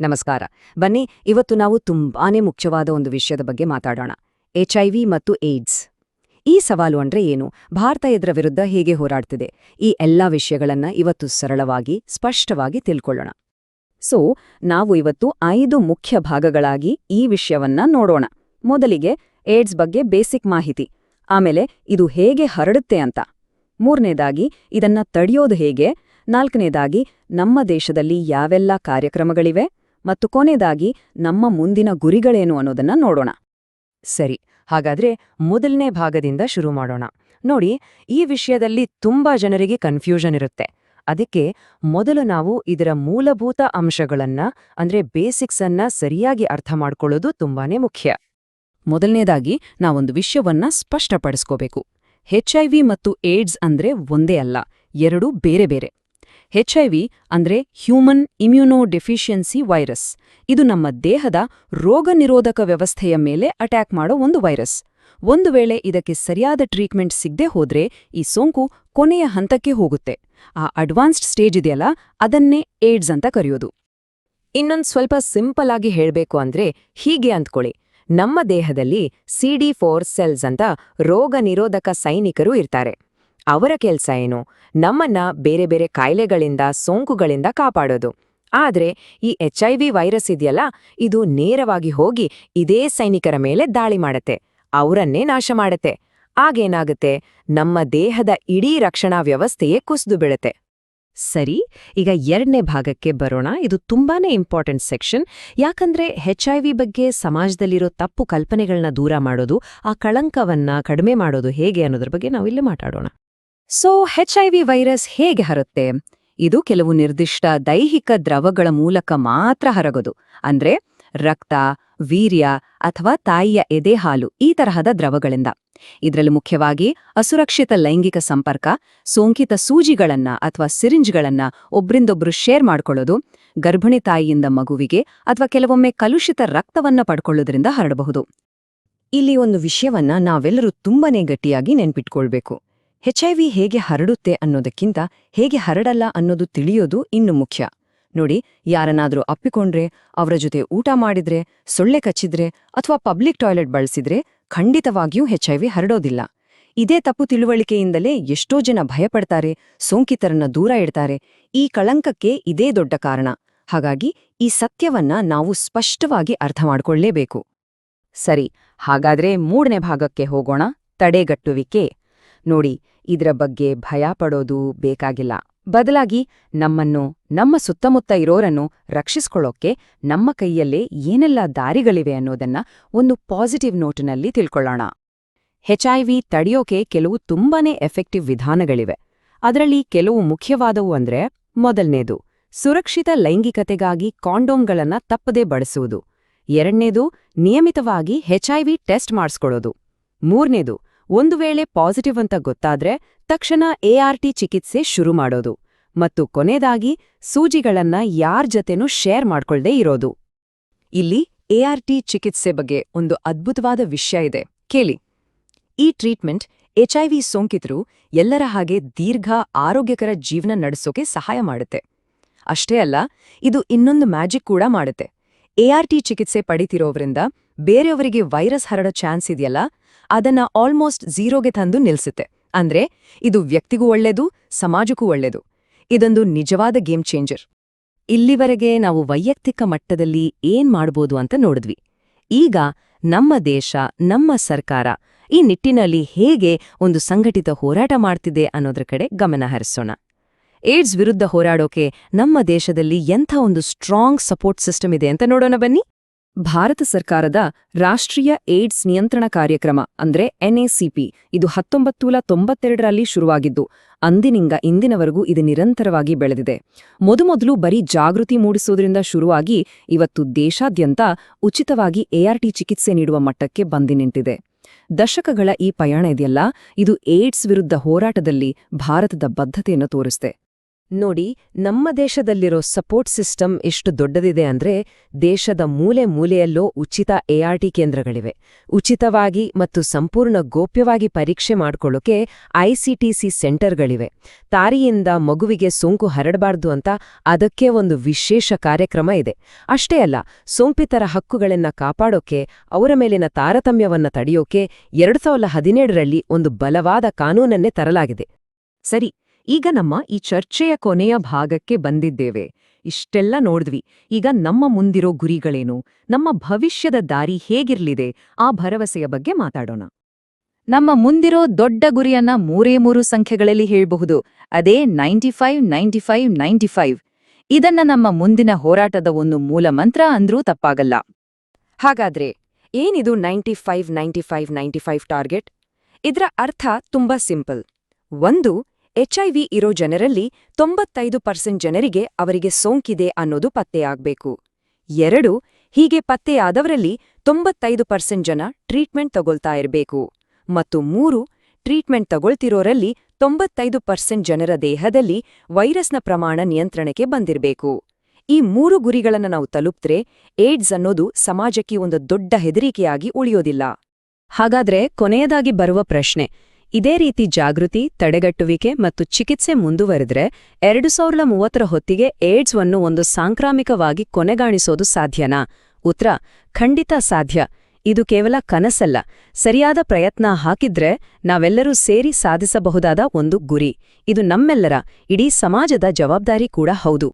ನಮಸ್ಕಾರ. ಬನ್ನಿ, ಇವತ್ತು ನಾವು ತುಂಬಾನೇ ಮುಖ್ಯವಾದ ಒಂದು ವಿಷಯದ ಬಗ್ಗೆ ಮಾತಾಡೋಣ. HIV ಮತ್ತು ಏಡ್ಸ್. ಈ ಸವಾಲು ಅಂದ್ರೆ ಏನು? ಭಾರತ ಇದರ ವಿರುದ್ಧ ಹೇಗೆ ಹೋರಾಡ್ತಿದೆ? ಈ ಎಲ್ಲಾ ವಿಷಯಗಳನ್ನ ಇವತ್ತು ಸರಳವಾಗಿ, ಸ್ಪಷ್ಟವಾಗಿ ತಿಳ್ಕೊಳ್ಳೋಣ. ನಾವು ಇವತ್ತು 5 ಮುಖ್ಯ ಭಾಗಗಳಾಗಿ ಈ ವಿಷಯವನ್ನ ನೋಡೋಣ. ಮೊದಲಿಗೆ ಏಡ್ಸ್ ಬಗ್ಗೆ ಬೇಸಿಕ್ ಮಾಹಿತಿ, ಆಮೇಲೆ ಇದು ಹೇಗೆ ಹರಡುತ್ತೆ ಅಂತ, ಮೂರನೇದಾಗಿ ಇದನ್ನ ತಡೆಯೋದು ಹೇಗೆ, ನಾಲ್ಕನೇದಾಗಿ ನಮ್ಮ ದೇಶದಲ್ಲಿ ಯಾವೆಲ್ಲ ಕಾರ್ಯಕ್ರಮಗಳಿವೆ, ಮತ್ತು ಕೊನೆಯದಾಗಿ ನಮ್ಮ ಮುಂದಿನ ಗುರಿಗಳೇನು ಅನ್ನೋದನ್ನ ನೋಡೋಣ. ಸರಿ, ಹಾಗಾದ್ರೆ ಮೊದಲನೇ ಭಾಗದಿಂದ ಶುರು ಮಾಡೋಣ. ನೋಡಿ, ಈ ವಿಷಯದಲ್ಲಿ ತುಂಬಾ ಜನರಿಗೆ ಕನ್ಫ್ಯೂಷನ್ ಇರುತ್ತೆ. ಅದಕ್ಕೆ ಮೊದಲು ನಾವು ಇದರ ಮೂಲಭೂತ ಅಂಶಗಳನ್ನ ಅಂದ್ರೆ ಬೇಸಿಕ್ಸ್ ಅನ್ನ ಸರಿಯಾಗಿ ಅರ್ಥ ಮಾಡ್ಕೊಳ್ಳೋದು ತುಂಬಾನೇ ಮುಖ್ಯ. ಮೊದಲನೇದಾಗಿ ನಾವೊಂದು ವಿಷಯವನ್ನ ಸ್ಪಷ್ಟಪಡಿಸ್ಕೋಬೇಕು. HIV ಮತ್ತು ಏಡ್ಸ್ ಅಂದ್ರೆ ಒಂದೇ ಅಲ್ಲ, ಎರಡೂ ಬೇರೆ ಬೇರೆ. HIV ಅಂದ್ರೆ ಹ್ಯೂಮನ್ ಇಮ್ಯುನೋಡೆಫಿಷಿಯನ್ಸಿ ವೈರಸ್. ಇದು ನಮ್ಮ ದೇಹದ ರೋಗನಿರೋಧಕ ವ್ಯವಸ್ಥೆಯ ಮೇಲೆ ಅಟ್ಯಾಕ್ ಮಾಡೋ ಒಂದು ವೈರಸ್. ಒಂದು ವೇಳೆ ಇದಕ್ಕೆ ಸರಿಯಾದ ಟ್ರೀಟ್ಮೆಂಟ್ ಸಿಗದೆ ಹೋದ್ರೆ ಈ ಸೋಂಕು ಕೊನೆಯ ಹಂತಕ್ಕೆ ಹೋಗುತ್ತೆ. ಆ ಅಡ್ವಾನ್ಸ್ಡ್ ಸ್ಟೇಜ್ ಇದೆಯಲ್ಲ, ಅದನ್ನೇ ಏಡ್ಸ್ ಅಂತ ಕರೆಯೋದು. ಇನ್ನೊಂದು ಸ್ವಲ್ಪ ಸಿಂಪಲ್ ಆಗಿ ಹೇಳ್ಬೇಕು ಅಂದ್ರೆ ಹೀಗೆ ಅಂದ್ಕೊಳ್ಳಿ, ನಮ್ಮ ದೇಹದಲ್ಲಿ CD4 ಸೆಲ್ಸ್ ಅಂತ ರೋಗ ನಿರೋಧಕ ಸೈನಿಕರು ಇರ್ತಾರೆ. ಅವರ ಕೆಲ್ಸ ಏನು? ನಮ್ಮನ್ನ ಬೇರೆ ಬೇರೆ ಕಾಯಿಲೆಗಳಿಂದ, ಸೋಂಕುಗಳಿಂದ ಕಾಪಾಡೋದು. ಆದ್ರೆ ಈ HIV ವೈರಸ್ ಇದೆಯಲ್ಲ, ಇದು ನೇರವಾಗಿ ಹೋಗಿ ಇದೇ ಸೈನಿಕರ ಮೇಲೆ ದಾಳಿ ಮಾಡತ್ತೆ, ಅವರನ್ನೇ ನಾಶ ಮಾಡತ್ತೆ. ಆಗೇನಾಗುತ್ತೆ? ನಮ್ಮ ದೇಹದ ಇಡೀ ರಕ್ಷಣಾ ವ್ಯವಸ್ಥೆಯೇ ಕುಸಿದು ಬೀಳುತ್ತೆ. ಸರಿ, ಈಗ ಎರಡನೇ ಭಾಗಕ್ಕೆ ಬರೋಣ. ಇದು ತುಂಬಾನೇ ಇಂಪಾರ್ಟೆಂಟ್ ಸೆಕ್ಷನ್. ಯಾಕಂದ್ರೆ HIV ಬಗ್ಗೆ ಸಮಾಜದಲ್ಲಿರೋ ತಪ್ಪು ಕಲ್ಪನೆಗಳನ್ನ ದೂರ ಮಾಡೋದು, ಆ ಕಳಂಕವನ್ನ ಕಡಿಮೆ ಮಾಡೋದು ಹೇಗೆ ಅನ್ನೋದ್ರ ಬಗ್ಗೆ ನಾವಿಲ್ಲಿ ಮಾತಾಡೋಣ. HIV ವೈರಸ್ ಹೇಗೆ ಹರುತ್ತೆ? ಇದು ಕೆಲವು ನಿರ್ದಿಷ್ಟ ದೈಹಿಕ ದ್ರವಗಳ ಮೂಲಕ ಮಾತ್ರ ಹರಗೋದು. ಅಂದ್ರೆ ರಕ್ತ, ವೀರ್ಯ ಅಥವಾ ತಾಯಿಯ ಎದೆಹಾಲು, ಈ ತರಹದ ದ್ರವಗಳಿಂದ. ಇದರಲ್ಲಿ ಮುಖ್ಯವಾಗಿ ಅಸುರಕ್ಷಿತ ಲೈಂಗಿಕ ಸಂಪರ್ಕ, ಸೋಂಕಿತ ಸೂಜಿಗಳನ್ನ ಅಥವಾ ಸಿರಿಂಜ್ಗಳನ್ನ ಒಬ್ರಿಂದೊಬ್ರು ಶೇರ್ ಮಾಡ್ಕೊಳ್ಳೋದು, ಗರ್ಭಿಣಿ ತಾಯಿಯಿಂದ ಮಗುವಿಗೆ ಅಥವಾ ಕೆಲವೊಮ್ಮೆ ಕಲುಷಿತ ರಕ್ತವನ್ನ ಪಡ್ಕೊಳ್ಳೋದ್ರಿಂದ ಹರಡಬಹುದು. ಇಲ್ಲಿ ಒಂದು ವಿಷಯವನ್ನ ನಾವೆಲ್ಲರೂ ತುಂಬಾನೇ ಗಟ್ಟಿಯಾಗಿ ನೆನ್ಪಿಟ್ಕೊಳ್ಬೇಕು. HIV ಹೇಗೆ ಹರಡುತ್ತೆ ಅನ್ನೋದಕ್ಕಿಂತ ಹೇಗೆ ಹರಡಲ್ಲ ಅನ್ನೋದು ತಿಳಿಯೋದು ಇನ್ನು ಮುಖ್ಯ. ನೋಡಿ, ಯಾರನ್ನಾದ್ರೂ ಅಪ್ಪಿಕೊಂಡ್ರೆ, ಅವರ ಜೊತೆ ಊಟ ಮಾಡಿದ್ರೆ, ಸೊಳ್ಳೆ ಕಚ್ಚಿದ್ರೆ ಅಥವಾ ಪಬ್ಲಿಕ್ ಟಾಯ್ಲೆಟ್ ಬಳಸಿದ್ರೆ ಖಂಡಿತವಾಗಿಯೂ HIV ಹರಡೋದಿಲ್ಲ. ಇದೇ ತಪ್ಪು ತಿಳುವಳಿಕೆಯಿಂದಲೇ ಎಷ್ಟೋ ಜನ ಭಯಪಡ್ತಾರೆ, ಸೋಂಕಿತರನ್ನ ದೂರ ಇಡ್ತಾರೆ. ಈ ಕಳಂಕಕ್ಕೆ ಇದೇ ದೊಡ್ಡ ಕಾರಣ. ಹಾಗಾಗಿ ಈ ಸತ್ಯವನ್ನ ನಾವು ಸ್ಪಷ್ಟವಾಗಿ ಅರ್ಥ ಮಾಡ್ಕೊಳ್ಳೇಬೇಕು. ಸರಿ, ಹಾಗಾದ್ರೆ ಮೂರನೇ ಭಾಗಕ್ಕೆ ಹೋಗೋಣ, ತಡೆಗಟ್ಟುವಿಕೆ. ನೋಡಿ, ಇದರ ಬಗ್ಗೆ ಭಯ ಪಡೋದು ಬೇಕಾಗಿಲ್ಲ. ಬದಲಾಗಿ ನಮ್ಮನ್ನು, ನಮ್ಮ ಸುತ್ತಮುತ್ತ ಇರೋರನ್ನು ರಕ್ಷಿಸ್ಕೊಳ್ಳೋಕೆ ನಮ್ಮ ಕೈಯಲ್ಲೇ ಏನೆಲ್ಲ ದಾರಿಗಳಿವೆ ಅನ್ನೋದನ್ನ ಒಂದು ಪಾಸಿಟಿವ್ ನೋಟಿನಲ್ಲಿ ತಿಳ್ಕೊಳ್ಳೋಣ. HIV ತಡೆಯೋಕೆ ಕೆಲವು ತುಂಬಾನೇ ಎಫೆಕ್ಟಿವ್ ವಿಧಾನಗಳಿವೆ. ಅದರಲ್ಲಿ ಕೆಲವು ಮುಖ್ಯವಾದವು ಅಂದ್ರೆ, ಮೊದಲನೇದು, ಸುರಕ್ಷಿತ ಲೈಂಗಿಕತೆಗಾಗಿ ಕಾಂಡೋಮ್ಗಳನ್ನ ತಪ್ಪದೇ ಬಳಸುವುದು. ಎರಡನೇದು, ನಿಯಮಿತವಾಗಿ HIV ಟೆಸ್ಟ್ ಮಾಡಿಸ್ಕೊಳ್ಳೋದು. ಮೂರನೇದು, ಒಂದು ವೇಳೆ ಪಾಸಿಟಿವ್ ಅಂತ ಗೊತ್ತಾದ್ರೆ ತಕ್ಷಣ ART ಚಿಕಿತ್ಸೆ ಶುರು ಮಾಡೋದು. ಮತ್ತು ಕೊನೆಯದಾಗಿ, ಸೂಜಿಗಳನ್ನ ಯಾರ್ ಜೊತೆನೂ ಶೇರ್ ಮಾಡ್ಕೊಳ್ದೇ ಇರೋದು. ಇಲ್ಲಿ ART ಚಿಕಿತ್ಸೆ ಬಗ್ಗೆ ಒಂದು ಅದ್ಭುತವಾದ ವಿಷಯ ಇದೆ, ಕೇಳಿ. ಈ ಟ್ರೀಟ್ಮೆಂಟ್ HIV ಸೋಂಕಿತರು ಎಲ್ಲರ ಹಾಗೆ ದೀರ್ಘ ಆರೋಗ್ಯಕರ ಜೀವನ ನಡೆಸೋಕೆ ಸಹಾಯ ಮಾಡುತ್ತೆ. ಅಷ್ಟೇ ಅಲ್ಲ, ಇದು ಇನ್ನೊಂದು ಮ್ಯಾಜಿಕ್ ಕೂಡ ಮಾಡುತ್ತೆ. ART ಚಿಕಿತ್ಸೆ ಪಡಿತಿರೋದ್ರಿಂದ ಬೇರೆಯವರಿಗೆ ವೈರಸ್ ಹರಡೋ ಚಾನ್ಸ್ ಇದೆಯಲ್ಲ, ಅದನ್ನ ಆಲ್ಮೋಸ್ಟ್ ಝೀರೋಗೆ ತಂದು ನಿಲ್ಸುತ್ತೆ. ಅಂದ್ರೆ ಇದು ವ್ಯಕ್ತಿಗೂ ಒಳ್ಳೆದು, ಸಮಾಜಕ್ಕೂ ಒಳ್ಳೆದು. ಇದೊಂದು ನಿಜವಾದ ಗೇಮ್ ಚೇಂಜರ್. ಇಲ್ಲಿವರೆಗೆ ನಾವು ವೈಯಕ್ತಿಕ ಮಟ್ಟದಲ್ಲಿ ಏನ್ ಮಾಡ್ಬೋದು ಅಂತ ನೋಡಿದ್ವಿ. ಈಗ ನಮ್ಮ ದೇಶ, ನಮ್ಮ ಸರ್ಕಾರ ಈ ನಿಟ್ಟಿನಲ್ಲಿ ಹೇಗೆ ಒಂದು ಸಂಘಟಿತ ಹೋರಾಟ ಮಾಡ್ತಿದೆ ಅನ್ನೋದ್ರ ಕಡೆ ಗಮನ ಹರಿಸೋಣ. ಏಡ್ಸ್ ವಿರುದ್ಧ ಹೋರಾಡೋಕೆ ನಮ್ಮ ದೇಶದಲ್ಲಿ ಎಂಥ ಒಂದು ಸ್ಟ್ರಾಂಗ್ ಸಪೋರ್ಟ್ ಸಿಸ್ಟಮ್ ಇದೆ ಅಂತ ನೋಡೋಣ ಬನ್ನಿ. ಭಾರತ ಸರ್ಕಾರದ ರಾಷ್ಟ್ರೀಯ ಏಡ್ಸ್ ನಿಯಂತ್ರಣ ಕಾರ್ಯಕ್ರಮ ಅಂದ್ರೆ NACP ಇದು 1992ರಲ್ಲಿ ಶುರುವಾಗಿದ್ದು, ಅಂದಿನಿಂದ ಇಂದಿನವರೆಗೂ ಇದು ನಿರಂತರವಾಗಿ ಬೆಳೆದಿದೆ. ಮೊದಲು ಬರೀ ಜಾಗೃತಿ ಮೂಡಿಸೋದ್ರಿಂದ ಶುರುವಾಗಿ ಇವತ್ತು ದೇಶಾದ್ಯಂತ ಉಚಿತವಾಗಿ ART ಚಿಕಿತ್ಸೆ ನೀಡುವ ಮಟ್ಟಕ್ಕೆ ಬಂದು ನಿಂತಿದೆ. ದಶಕಗಳ ಈ ಪಯಣ ಇದೆಯಲ್ಲ, ಇದು ಏಡ್ಸ್ ವಿರುದ್ಧ ಹೋರಾಟದಲ್ಲಿ ಭಾರತದ ಬದ್ಧತೆಯನ್ನು ತೋರಿಸಿದೆ. ನೋಡಿ, ನಮ್ಮ ದೇಶದಲ್ಲಿರೋ ಸಪೋರ್ಟ್ ಸಿಸ್ಟಮ್ ಎಷ್ಟು ದೊಡ್ಡದಿದೆ ಅಂದ್ರೆ ದೇಶದ ಮೂಲೆ ಮೂಲೆಯಲ್ಲೋ ಉಚಿತ ಎಆರ್ಟಿ ಕೇಂದ್ರಗಳಿವೆ. ಉಚಿತವಾಗಿ ಮತ್ತು ಸಂಪೂರ್ಣ ಗೋಪ್ಯವಾಗಿ ಪರೀಕ್ಷೆ ಮಾಡ್ಕೊಳ್ಳೋಕೆ ಐಸಿಟಿಸಿ ಸೆಂಟರ್ಗಳಿವೆ. ತಾಯಿಯಿಂದ ಮಗುವಿಗೆ ಸೋಂಕು ಹರಡಬಾರ್ದು ಅಂತ ಅದಕ್ಕೆ ಒಂದು ವಿಶೇಷ ಕಾರ್ಯಕ್ರಮ ಇದೆ. ಅಷ್ಟೇ ಅಲ್ಲ, ಸೋಂಕಿತರ ಹಕ್ಕುಗಳನ್ನ ಕಾಪಾಡೋಕೆ, ಅವರ ಮೇಲಿನ ತಾರತಮ್ಯವನ್ನ ತಡೆಯೋಕೆ 2017ರಲ್ಲಿ ಒಂದು ಬಲವಾದ ಕಾನೂನನ್ನೇ ತರಲಾಗಿದೆ. ಸರಿ, ಈಗ ನಮ್ಮ ಈ ಚರ್ಚೆಯ ಕೊನೆಯ ಭಾಗಕ್ಕೆ ಬಂದಿದ್ದೇವೆ. ಇಷ್ಟೆಲ್ಲ ನೋಡಿದ್ವಿ. ಈಗ ನಮ್ಮ ಮುಂದಿರೋ ಗುರಿಗಳೇನು, ನಮ್ಮ ಭವಿಷ್ಯದ ದಾರಿ ಹೇಗಿರ್ಲಿದೆ, ಆ ಭರವಸೆಯ ಬಗ್ಗೆ ಮಾತಾಡೋಣ. ನಮ್ಮ ಮುಂದಿರೋ ದೊಡ್ಡ ಗುರಿಯನ್ನ 3 ಸಂಖ್ಯೆಗಳಲ್ಲಿ ಹೇಳಬಹುದು. ಅದೇ 95 95 95. ಇದನ್ನ ನಮ್ಮ ಮುಂದಿನ ಹೋರಾಟದ ಒಂದು ಮೂಲ ಮಂತ್ರ ಅಂದ್ರೂ ತಪ್ಪಾಗಲ್ಲ. ಹಾಗಾದ್ರೆ ಏನಿದು 95 95 95 ಟಾರ್ಗೆಟ್? ಇದ್ರ ಅರ್ಥ ತುಂಬಾ ಸಿಂಪಲ್. 1, HIV ಇರೋ ಜನರಲ್ಲಿ 95% ಜನರಿಗೆ ಅವರಿಗೆ ಸೋಂಕಿದೆ ಅನ್ನೋದು ಪತ್ತೆಯಾಗಬೇಕು. 2, ಹೀಗೆ ಪತ್ತೆಯಾದವರಲ್ಲಿ 95% ಜನ ಟ್ರೀಟ್ಮೆಂಟ್ ತಗೊಳ್ತಾ ಇರಬೇಕು. ಮತ್ತು 3, ಟ್ರೀಟ್ಮೆಂಟ್ ತಗೊಳ್ತಿರೋರಲ್ಲಿ 95% ಜನರ ದೇಹದಲ್ಲಿ ವೈರಸ್ನ ಪ್ರಮಾಣ ನಿಯಂತ್ರಣಕ್ಕೆ ಬಂದಿರಬೇಕು. ಈ 3 ಗುರಿಗಳನ್ನು ನಾವು ತಲುಪ್ತ್ರೆ ಏಡ್ಸ್ ಅನ್ನೋದು ಸಮಾಜಕ್ಕೆ ಒಂದು ದೊಡ್ಡ ಹೆದರಿಕೆಯಾಗಿ ಉಳಿಯೋದಿಲ್ಲ. ಹಾಗಾದ್ರೆ ಕೊನೆಯದಾಗಿ ಬರುವ ಪ್ರಶ್ನೆ, ಇದೇ ರೀತಿ ಜಾಗೃತಿ, ತಡೆಗಟ್ಟುವಿಕೆ ಮತ್ತು ಚಿಕಿತ್ಸೆ ಮುಂದುವರೆದ್ರೆ 2030ರ ಹೊತ್ತಿಗೆ ಏಡ್ಸ್ವನ್ನು ಒಂದು ಸಾಂಕ್ರಾಮಿಕವಾಗಿ ಕೊನೆಗಾಣಿಸೋದು ಸಾಧ್ಯನಾ? ಉತ್ತರ ಖಂಡಿತ ಸಾಧ್ಯ. ಇದು ಕೇವಲ ಕನಸಲ್ಲ. ಸರಿಯಾದ ಪ್ರಯತ್ನ ಹಾಕಿದ್ರೆ ನಾವೆಲ್ಲರೂ ಸೇರಿ ಸಾಧಿಸಬಹುದಾದ ಒಂದು ಗುರಿ. ಇದು ನಮ್ಮೆಲ್ಲರ, ಇಡೀ ಸಮಾಜದ ಜವಾಬ್ದಾರಿ ಕೂಡ ಹೌದು.